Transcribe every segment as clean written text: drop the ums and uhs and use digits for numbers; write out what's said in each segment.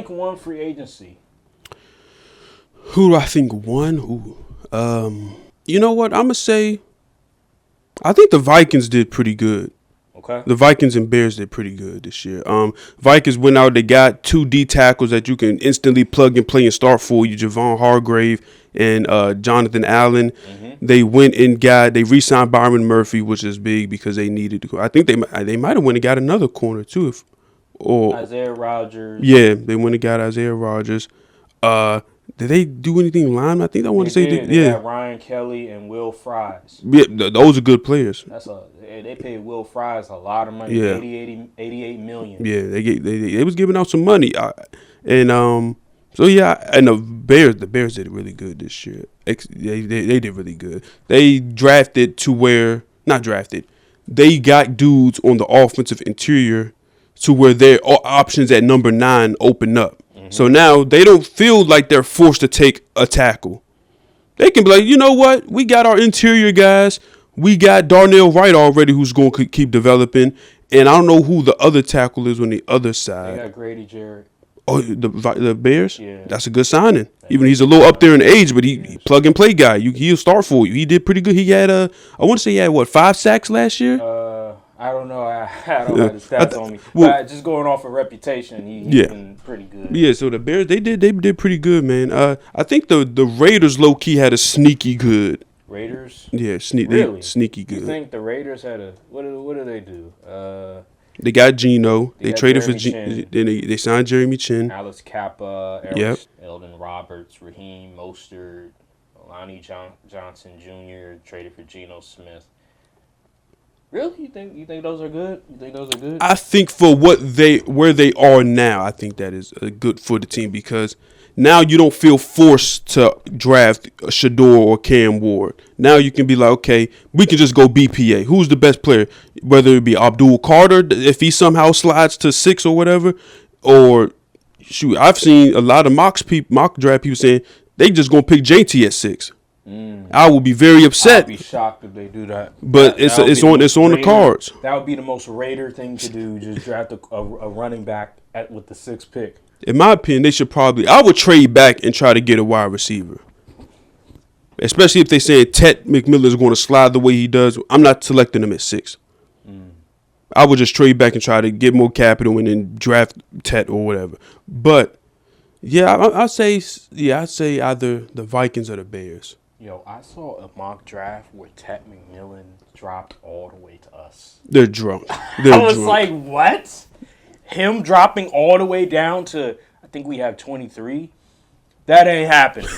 think won free agency? Who do I think won? You know what? I'm gonna say. I think the Vikings did pretty good. Okay. The Vikings and Bears did pretty good this year. Vikings went out. They got 2 D tackles that you can instantly plug and play and start for you. Javon Hargrave and Jonathan Allen. Mm-hmm. They went and they re-signed Byron Murphy, which is big because they needed to go. I think they might have went and got another corner too. Or Isaiah Rodgers. Yeah, they went and got Isaiah Rodgers. Did they do anything line? I think I want to say They yeah. got Ryan Kelly and Will Fries. Yeah, those are good players. They paid Will Fries a lot of money. Yeah. 88 million. Yeah, they was giving out some money, so yeah, and the Bears did really good this year. They did really good. They drafted to where not drafted. They got dudes on the offensive interior to where their options at number 9 open up. Mm-hmm. So now they don't feel like they're forced to take a tackle. They can be like, you know what? We got our interior guys. We got Darnell Wright already who's going to keep developing. And I don't know who the other tackle is on the other side. They got Grady Jarrett. Oh, the Bears? Yeah. That's a good signing. Even he's a little up there in age, but he plug and play guy. He'll start for you. He did pretty good. He had, I want to say he had, 5 sacks last year? I don't know. I don't have the stats on me. But just going off of reputation, he's been pretty good. Yeah, so the Bears, they did pretty good, man. I think the Raiders low-key had a sneaky good. Raiders? Yeah, really? Sneaky good. You think the Raiders had what do they do? They got Geno. They traded for Jeremy Then they signed Jeremy Chin. Alex Kappa, Eldon Roberts, Raheem Mostert, Lonnie Johnson Jr. traded for Geno Smith. Really? You think those are good? I think for where they are now, I think that is good for the team because now you don't feel forced to draft Shador or Cam Ward. Now you can be like, okay, we can just go BPA. Who's the best player? Whether it be Abdul Carter, if he somehow slides to 6 or whatever, or shoot, I've seen a lot of mock draft people saying they just gonna pick JT at 6. I would be very upset. I'd be shocked if they do that. But it's on the cards. That would be the most Raider thing to do. Just draft a running back with the 6th pick. In my opinion, they should I would trade back and try to get a wide receiver. Especially if they say Ted McMillan is going to slide the way he does. I'm not selecting him at 6. I would just trade back and try to get more capital and then draft Ted or whatever. But yeah, I'd say either the Vikings or the Bears. Yo, I saw a mock draft where Ted McMillan dropped all the way to us. They're drunk. I was like, what? Him dropping all the way down to, I think we have 23? That ain't happening.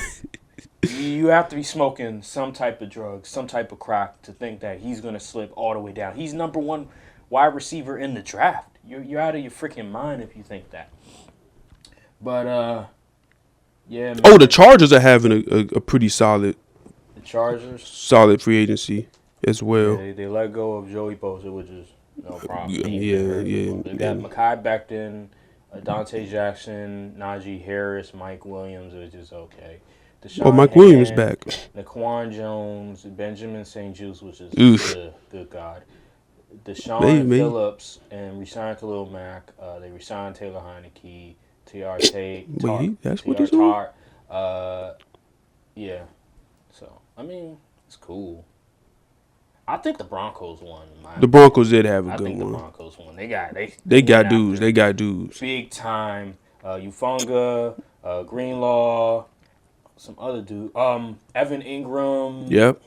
You have to be smoking some type of drug, some type of crack to think that he's going to slip all the way down. He's number 1 wide receiver in the draft. You're out of your freaking mind if you think that. But, yeah, man. Oh, the Chargers are having a pretty solid. The Chargers? Solid free agency as well. Yeah, they let go of Joey Bosa, which is no problem. Yeah. They got Mekhi Becton, Dante Jackson, Najee Harris, Mike Williams, which is okay. Mike Williams back. Naquan Jones, Benjamin St. Juice, which is good God. Deshaun Phillips, and re-signed Khalil Mack. They re-signed Taylor Heineke, T.R. Tate. That's what he's doing? Yeah. So, I mean, it's cool. I think the Broncos won. The Broncos did have a good one. I think the Broncos won. They got dudes. They got dudes. Big time. Ufunga, Greenlaw, some other dude. Evan Ingram. Yep.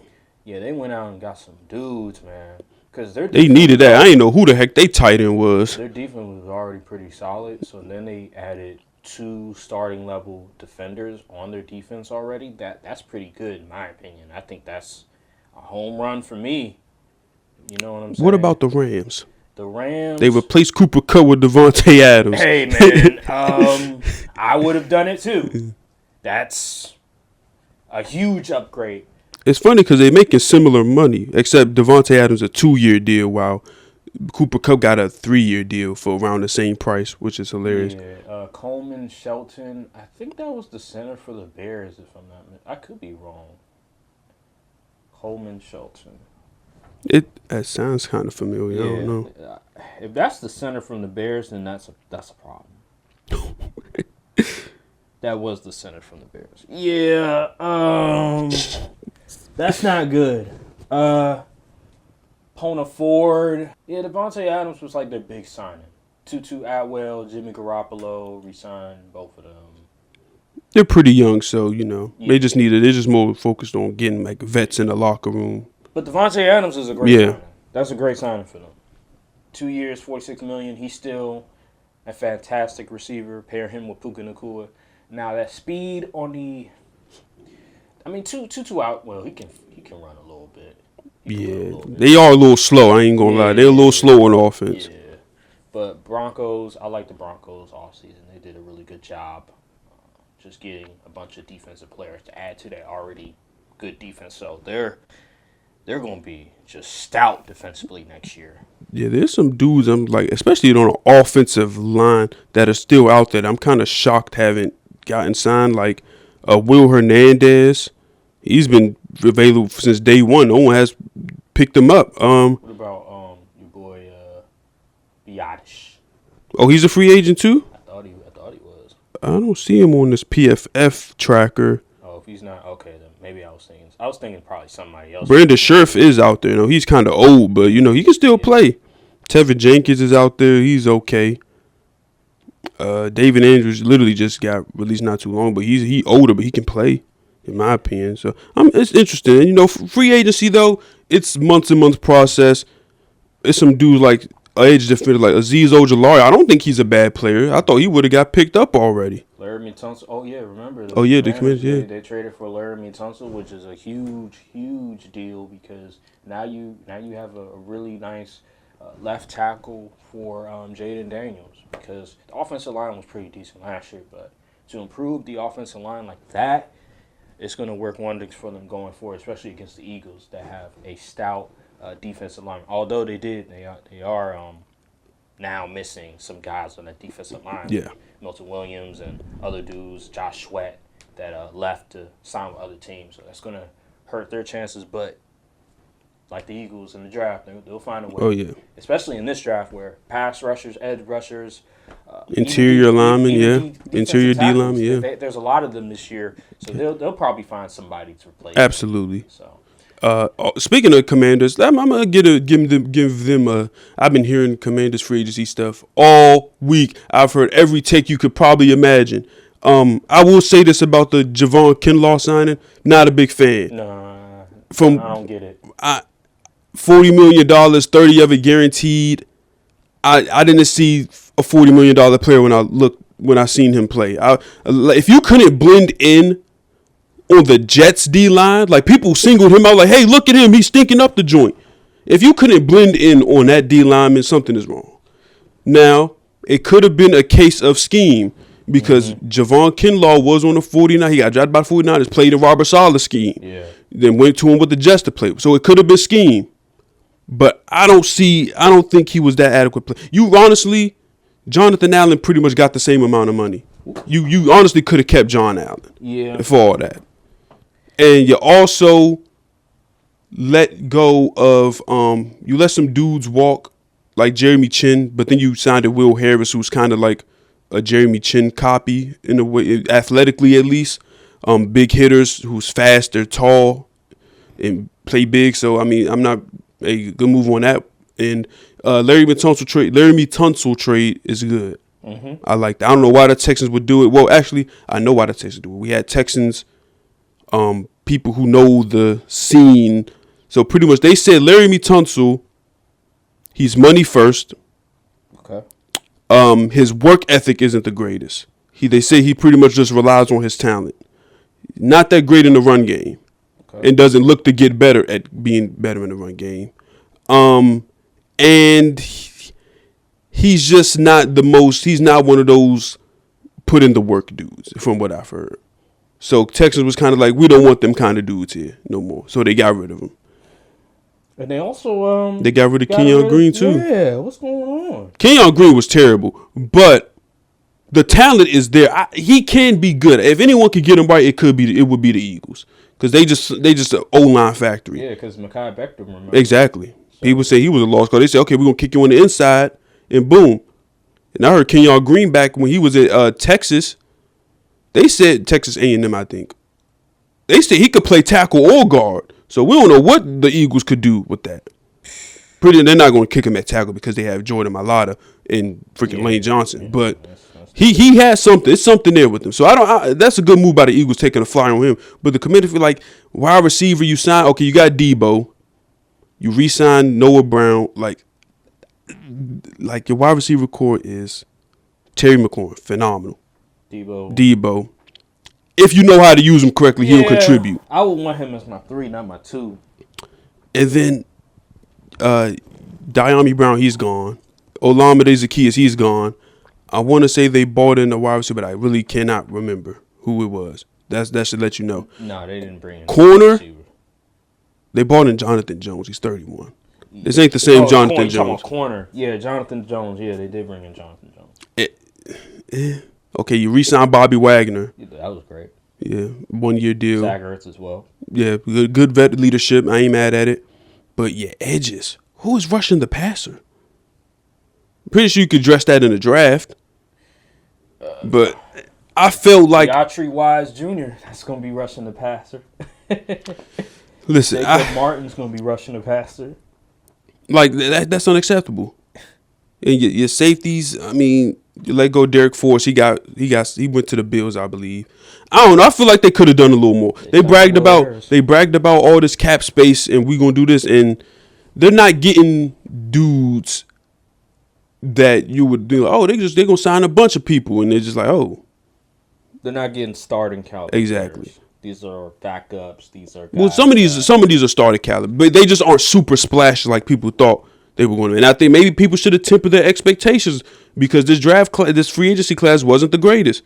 Yeah, they went out and got some dudes, man. Cause they needed that. I didn't know who the heck they tight end was. Their defense was already pretty solid, so then they added 2 starting level defenders on their defense already. That's pretty good in my opinion. I think that's a home run for me. You know what I'm saying? What about the Rams? The Rams. They replaced Cooper Kupp with Devontae Adams. Hey man, I would have done it too. That's a huge upgrade. It's funny because they're making similar money, except Devontae Adams a 2-year deal, while Cooper Kupp got a 3-year deal for around the same price, which is hilarious. Yeah, Coleman Shelton. I think that was the center for the Bears, if I'm not. I could be wrong. Coleman Shelton. That sounds kind of familiar. Yeah. I don't know. If that's the center from the Bears, then that's a problem. That was the center from the Bears. Yeah, that's not good. Pona Ford. Yeah, Devontae Adams was like their big signing. Tutu Atwell, Jimmy Garoppolo, re-signed both of them. They're pretty young, so Yeah. they're just more focused on getting like vets in the locker room. But Devontae Adams is a great signing. That's a great signing for them. 2 years, $46 million. He's still a fantastic receiver. Pair him with Puka Nacua. Now that speed on Tutu Atwell, he can run a little bit. They are a little slow. I ain't gonna lie. They're a little slow on offense. Yeah. But Broncos, I like the Broncos offseason. They did a really good job just getting a bunch of defensive players to add to that already good defense. So they're going to be just stout defensively next year. Yeah, there's some dudes I'm like, especially on an offensive line that are still out there. I'm kind of shocked haven't gotten signed. Like Will Hernandez, he's been available since day one. No one has picked him up. What about your boy Biotish? Oh, he's a free agent too? I thought he was. I don't see him on this PFF tracker. Oh, if he's not, okay, then maybe I was thinking probably somebody else. Brandon Scherf is out there. He's kind of old, but he can still play. Tevin Jenkins is out there. He's okay. David Andrews literally just got released not too long, but he older, but he can play, in my opinion. So it's interesting. Free agency though, it's months and months process. It's some dudes like edge defender like Azeez Ojulari. I don't think he's a bad player. I thought he would have got picked up already. Laramie Tunsil. Oh yeah, remember? The Commanders. Yeah, they traded for Laramie Tunsil, which is a huge deal because now you have a really nice left tackle for Jaden Daniels because the offensive line was pretty decent last year, but to improve the offensive line like that, it's going to work wonders for them going forward, especially against the Eagles that have a stout defensive line. Although they are now missing some guys on that defensive line. Yeah. Milton Williams and other dudes, Josh Sweat, that left to sign with other teams. So that's going to hurt their chances. But like the Eagles in the draft, they'll find a way. Oh, yeah. Especially in this draft where pass rushers, edge rushers, interior linemen, interior D linemen, yeah. There's a lot of them this year, so they'll probably find somebody to replace. Absolutely. Them, so. Speaking of Commanders, I'm gonna give them a. I've been hearing Commanders free agency stuff all week. I've heard every take you could probably imagine. I will say this about the Javon Kinlaw signing. Not a big fan. Nah, I don't get it. $40 million, 30 of it guaranteed. I didn't see a $40 million player when I seen him play. If you couldn't blend in on the Jets D line, like people singled him out, like, hey, look at him, he's stinking up the joint. If you couldn't blend in on that D lineman, something is wrong. Now, it could have been a case of scheme because Javon Kinlaw was on the 49. He got drafted by 49ers, played in Robert Sala's scheme. Yeah. Then went to him with the Jets to play. So it could have been scheme. But I don't think he was that adequate player. You honestly, Jonathan Allen pretty much got the same amount of money. You honestly could have kept John Allen for all that. And you also let go of you let some dudes walk like Jeremy Chin, but then you signed a Will Harris, who's kind of like a Jeremy Chin copy in a way, athletically at least. Big hitters who's fast, they're tall, and play big. So I'm not a good move on that. And Laramie Tunsil trade is good. Mm-hmm. I like that. I don't know why the Texans would do it. Well, actually, I know why the Texans do it. We had Texans. People who know the scene. So pretty much they said Laramie Tunsil, he's money first. Okay. His work ethic isn't the greatest. They say he pretty much just relies on his talent. Not that great in the run game. Okay. And doesn't look to get better at being better in the run game. And he's just not he's not one of those put in the work dudes from what I've heard. So Texans was kind of like, we don't want them kind of dudes here no more. So they got rid of him. And they also they got rid of Kenyon Green too. Yeah, what's going on? Kenyon Green was terrible, but the talent is there. He can be good. If anyone could get him right, it would be the Eagles because they just an O-line factory. Yeah, because Mekhi Becton, remember? Exactly. So. People say he was a lost cause. They say, okay, we're gonna kick you on the inside, and boom. And I heard Kenyon Green back when he was at Texas. They said Texas A&M, I think. They said he could play tackle or guard. So we don't know what the Eagles could do with that. They're not going to kick him at tackle because they have Jordan Mailata and freaking Lane Johnson. But he has something. It's something there with him. So that's a good move by the Eagles taking a flyer on him. But the committee feel like wide receiver you sign. Okay, you got Debo. You re-sign Noah Brown. Like your wide receiver core is Terry McLaurin, phenomenal. Debo. If you know how to use him correctly, he'll contribute. I would want him as my 3, not my 2. And then Diami Brown, he's gone. Olamide Zaccheaus, he's gone. I want to say they bought in a wide receiver, but I really cannot remember who it was. That should let you know. No, they didn't bring in corner. They bought in Jonathan Jones. He's 31. This ain't the same Jonathan Jones. Corner. Yeah, Jonathan Jones. Yeah, they did bring in Jonathan Jones. Okay, you re-signed Bobby Wagner. Yeah, that was great. Yeah, 1-year deal. Zach Ertz as well. Yeah, good vet leadership. I ain't mad at it. But yeah, edges. Who is rushing the passer? Pretty sure you could dress that in a draft. But I felt like Yatri Wise Jr. That's gonna be rushing the passer. Listen, Martin's gonna be rushing the passer. Like that's unacceptable. And your safeties, I mean, you let go Derek Force. He went to the Bills, I believe. I don't know. I feel like they could have done a little more. They bragged about all this cap space and we gonna do this, and they're not getting dudes that you would do. Oh, they're gonna sign a bunch of people, and they're just like, oh, they're not getting starting caliber. Exactly. Players. These are backups. These are some of these are starting caliber, but they just aren't super splashy like people thought they were going to. And I think maybe people should have tempered their expectations because this free agency class wasn't the greatest.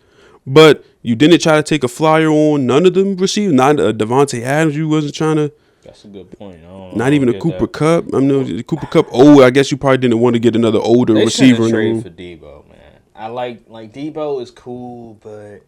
But you didn't try to take a flyer on none of them receivers. Not Devontae Adams. You wasn't trying to. That's a good point. Not even a Cooper Kupp. I mean, the Cooper Kupp. Oh, I guess you probably didn't want to get another older receiver. They trade for Debo, man. I like Debo is cool, but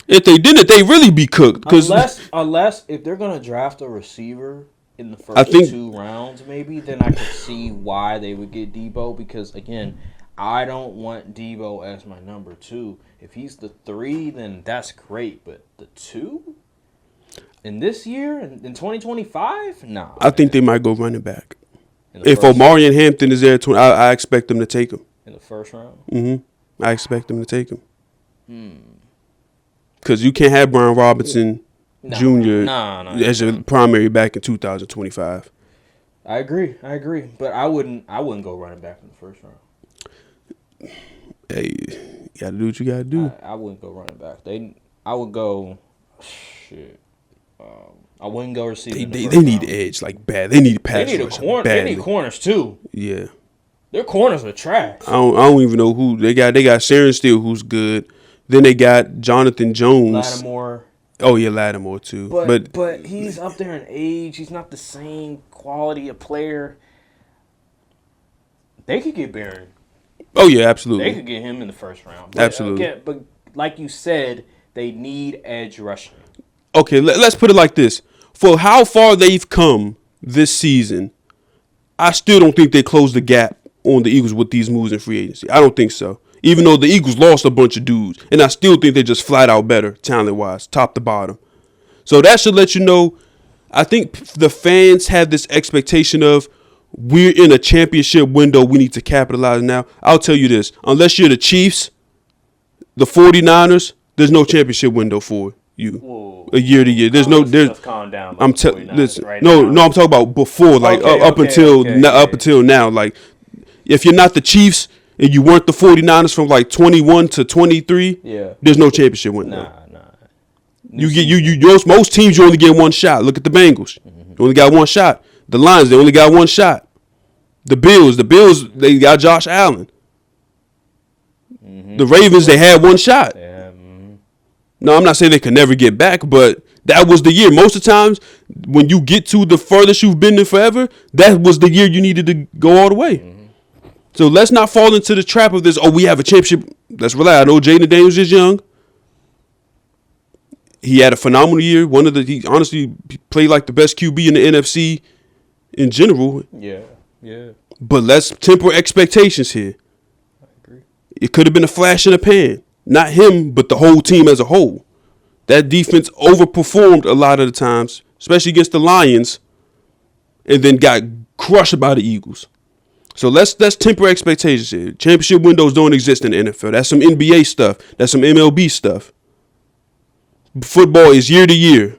if they didn't, they really be cooked. Unless if they're gonna draft a receiver in the first 2 rounds, maybe then I could see why they would get Debo. Because again, I don't want Debo as my number 2. If he's the 3, then that's great. But the 2 in this year in 2025, nah. I think they might go running back. If Omarion Hampton is there, I expect them to take him in the first round. Mm-hmm. I expect them to take him. Because you can't have Brian Robinson Jr. As your primary back in 2025. I agree, but I wouldn't go running back in the first round. Hey, you gotta do what you gotta do. I wouldn't go running back. I would go. Shit. I wouldn't go receiver. They need edge like bad. They need pass. They need a corner. They need corners too. Yeah. Their corners are trash. I don't even know who they got. They got Sharon Steele, who's good. Then they got Jonathan Jones. Lattimore. Oh yeah, Lattimore too. But he's up there in age. He's not the same quality of player. They could get Barron. Oh yeah, absolutely. They could get him in the first round. Absolutely. But like you said, they need edge rushing. Okay, let's put it like this. For how far they've come this season, I still don't think they closed the gap on the Eagles with these moves in free agency. I don't think so. Even though the Eagles lost a bunch of dudes. And I still think they're just flat out better, talent-wise, top to bottom. So that should let you know, I think the fans have this expectation of, we're in a championship window, we need to capitalize now. I'll tell you this, unless you're the Chiefs, the 49ers, there's no championship window for you. Whoa. A year to year. There's no. There's. Calm down. I'm listen. Right no, now. No. I'm talking about before, like up until now. Like, if you're not the Chiefs and you weren't the 49ers from like 21 to 23, there's no championship window. Nah. Most teams you only get one shot. Look at the Bengals. You only got one shot. The Lions, they only got one shot. The Bills, they got Josh Allen. The Ravens, they had one shot. No, I'm not saying they could never get back, but that was the year. Most of the times, when you get to the furthest you've been in forever, that was the year you needed to go all the way. So let's not fall into the trap of this, we have a championship. Let's relax. I know Jaden Daniels is young. He had a phenomenal year. He honestly played like the best QB in the NFC in general. Yeah. But let's temper expectations here. I agree. It could have been a flash in the pan. Not him, but the whole team as a whole. That defense overperformed a lot of the times, especially against the Lions, and then got crushed by the Eagles. So let's temper expectations here. Championship windows don't exist in the NFL. That's some NBA stuff. That's some MLB stuff. Football is year to year.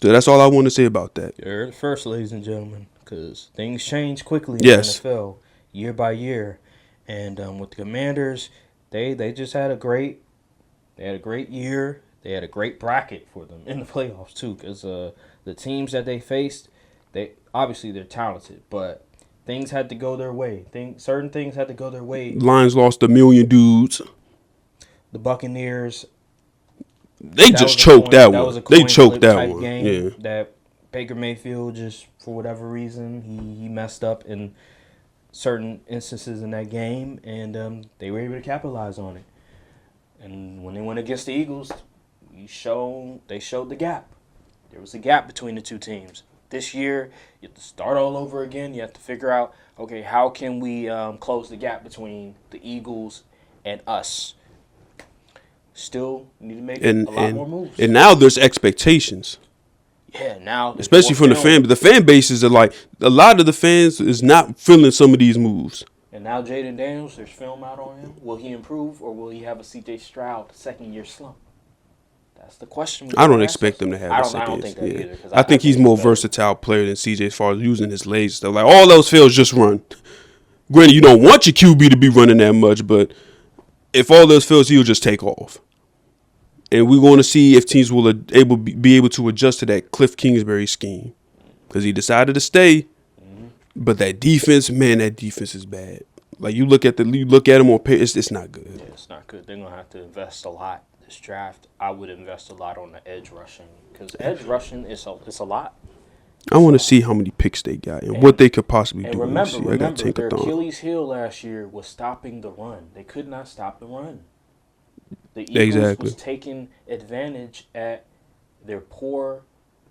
So that's all I want to say about that. You heard it first, ladies and gentlemen, because things change quickly in Yes. the NFL year by year. And with the Commanders, they just had a great year. They had a great bracket for them in the playoffs too, because the teams that they faced, they're talented, but things had to go their way. Certain things had to go their way. Lions lost 1 million dudes. The Buccaneers, They just choked that one. They choked that one. Game Yeah. that Baker Mayfield just for whatever reason he messed up in certain instances in that game, and they were able to capitalize on it. And when they went against the Eagles, they showed the gap. There was a gap between the two teams. This year, you have to start all over again. You have to figure out, okay, how can we close the gap between the Eagles and us? Still need to make a lot more moves. And now there's expectations. Yeah, now. Especially from the fan. The fan bases are like, a lot of the fans is not feeling some of these moves. And now Jaden Daniels, there's film out on him. Will he improve or will he have a C.J. Stroud second-year slump? That's the question. I don't expect him to have a second. I don't think that either. I think he's more versatile player than C.J. as far as using his legs and stuff. Like, all those fields just run. Granted, you don't want your QB to be running that much, but if all those fields, he'll just take off. And we're going to see if teams will be able to adjust to that Cliff Kingsbury scheme. Because he decided to stay. But that defense is bad. Like, you look at him on paper, it's not good. Yeah, it's not good. They're going to have to invest a lot this draft. I would invest a lot on the edge rushing. Because edge rushing is a lot. I want to see how many picks they got and what they could possibly do. Remember, their Achilles heel last year was stopping the run. They could not stop the run. The Eagles was taking advantage at their poor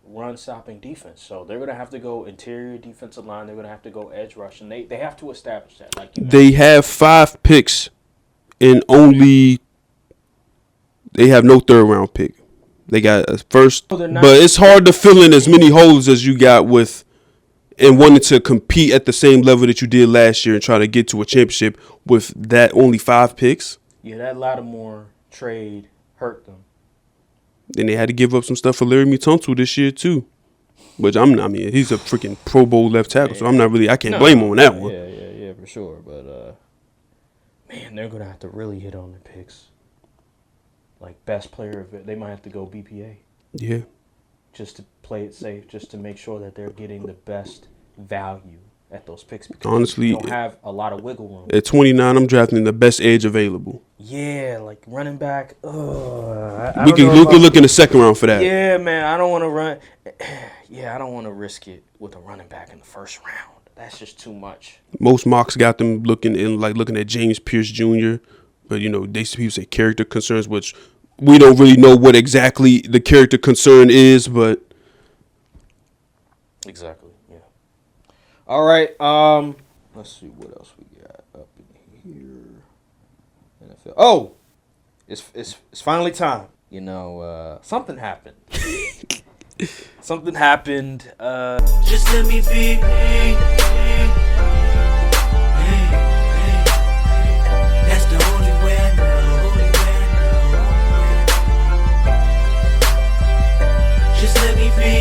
run-stopping defense. So they're going to have to go interior defensive line. They're going to have to go edge rushing. They have to establish that. They have 5 picks and they have no third-round pick. They got a first. But it's hard to fill in as many holes as you got and wanting to compete at the same level that you did last year and try to get to a championship with that only 5 picks. Yeah, that Lattimore trade hurt them. Then they had to give up some stuff for Larry Tunsil this year too, which he's a freaking Pro Bowl left tackle, so I can't blame him on that one. Yeah, for sure. But man, they're gonna have to really hit on the picks. Like best player, they might have to go BPA. Yeah. Just to play it safe, just to make sure that they're getting the best value at those picks. Because honestly, you don't have a lot of wiggle room. At 29, I'm drafting the best edge available. Yeah, like running back. We can look in the second round for that. Yeah, man, I don't want to run. Yeah, I don't want to risk it with a running back in the first round. That's just too much. Most mocks got them looking at James Pierce Jr., but people say character concerns, which we don't really know what exactly the character concern is, but exactly, yeah. All right, let's see what else we got up in here. NFL. Oh, it's finally time. Something happened. Something happened. Just let me be.